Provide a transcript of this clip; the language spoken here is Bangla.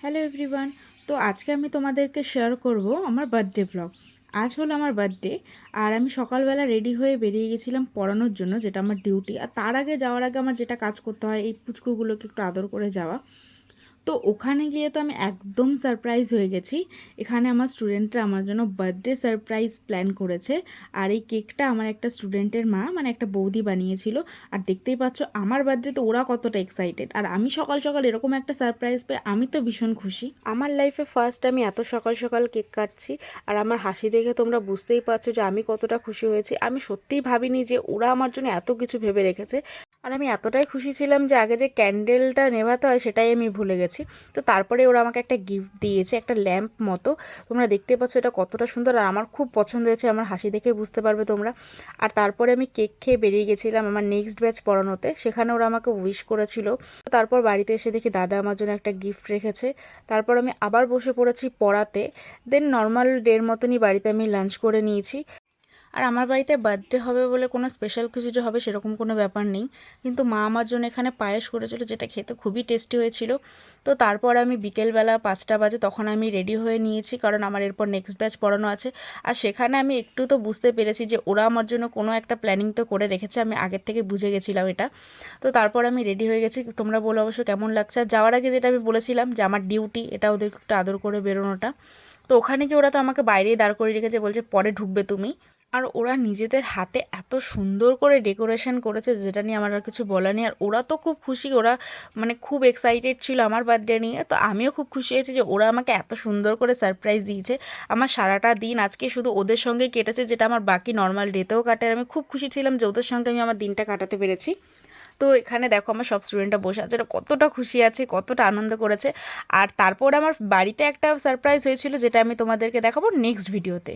Hello everyone. তো আজকে আমি তোমাদেরকে শেয়ার করব আমার বার্থডে ভ্লগ। আজ হলো আমার বার্থডে, আর আমি সকালবেলা রেডি হয়ে বেরিয়ে গেছিলাম পড়ানোর জন্য, যেটা আমার ডিউটি। আর তার আগে যাওয়ার আগে আমার যেটা কাজ করতে হয়, এই পুচকুগুলোকে একটু আদর করে যাওয়া। তো ওখানে গিয়ে তো আমি একদম সারপ্রাইজ হয়ে গেছি। এখানে আমার স্টুডেন্টরা আমার জন্য বার্থডে সারপ্রাইজ প্ল্যান করেছে। আর এই কেকটা আমার একটা স্টুডেন্টের মা, মানে একটা বৌদি বানিয়েছিল। আর দেখতেই পাচ্ছ আমার বার্থডে তো ওরা কতটা এক্সাইটেড, আর আমি সকাল সকাল এরকম একটা সারপ্রাইজ পেয়ে আমি তো ভীষণ খুশি। আমার লাইফে ফার্স্ট আমি এত সকাল সকাল কেক কাটছি, আর আমার হাসি দেখে তোমরা বুঝতেই পারছো যে আমি কতটা খুশি হয়েছি। আমি সত্যিই ভাবিনি যে ওরা আমার জন্য এত কিছু ভেবে রেখেছে। আর আমি এতটাই খুশি ছিলাম যে আগে যে ক্যান্ডেলটা নেভাতে হয় সেটাই আমি ভুলে গেছি। তো তারপরে ওরা আমাকে একটা গিফট দিয়েছে, একটা ল্যাম্প মতো। তোমরা দেখতে পাচ্ছ এটা কতটা সুন্দর, আর আমার খুব পছন্দ হয়েছে। আমার হাসি দেখে বুঝতে পারবে তোমরা। আর তারপরে আমি কেক খেয়ে বেরিয়ে গেছিলাম আমার নেক্সট ব্যাচ পড়ানোতে। সেখানে ওরা আমাকে উইশ করেছিল। তারপর বাড়িতে এসে দেখি দাদা আমার জন্য একটা গিফট রেখেছে। তারপর আমি আবার বসে পড়েছি পড়াতে। দেন নর্মাল ডের মতনই বাড়িতে আমি লাঞ্চ করে নিয়েছি। আর আমার বাড়িতে বার্থডে হবে বলে কোনো স্পেশাল কিছু যে হবে সেরকম কোনো ব্যাপার নেই, কিন্তু মা আমার জন্য এখানে পায়েস করেছিল, যেটা খেতে খুবই টেস্টি হয়েছিল। তো তারপর আমি বিকেলবেলা 5টা বাজে তখন আমি রেডি হয়ে নিয়েছি, কারণ আমার এরপর নেক্সট ব্যাচ পড়ানো আছে। আর সেখানে আমি একটু তো বুঝতে পেরেছি যে ওরা আমার জন্য কোনো একটা প্ল্যানিং তো করে রেখেছে, আমি আগের থেকে বুঝে গেছিলাম এটা। তো তারপর আমি রেডি হয়ে গেছি। তোমরা বলো অবশ্য কেমন লাগছে। আর যাওয়ার আগে যেটা আমি বলেছিলাম যে আমার ডিউটি, এটা ওদের একটু আদর করে বেরোনোটা। তো ওখানে গিয়ে ওরা তো আমাকে বাইরেই দাঁড় করিয়ে রেখেছে, বলছে পরে ঢুকবে তুমি। আর ওরা নিজেদের হাতে এত সুন্দর করে ডেকোরেশন করেছে, যেটা নিয়ে আমার আর কিছু বলার নেই। আর ওরা তো খুব খুশি, ওরা মানে খুব এক্সাইটেড ছিল আমার বার্থডে নিয়ে। তো আমিও খুব খুশি হয়েছি যে ওরা আমাকে এত সুন্দর করে সারপ্রাইজ দিয়েছে। আমার সারাটা দিন আজকে শুধু ওদের সঙ্গেই কেটেছে, যেটা আমার বাকি নর্মাল ডেতেও কাটে। আর আমি খুব খুশি ছিলাম যে ওদের সঙ্গে আমি আমার দিনটা কাটাতে পেরেছি। তো এখানে দেখো আমার সব স্টুডেন্টরা বসে আছে, ওরা কতটা খুশি আছে, কতটা আনন্দ করেছে। আর তারপর আমার বাড়িতে একটা সারপ্রাইজ হয়েছিল, যেটা আমি তোমাদেরকে দেখাবো নেক্সট ভিডিওতে।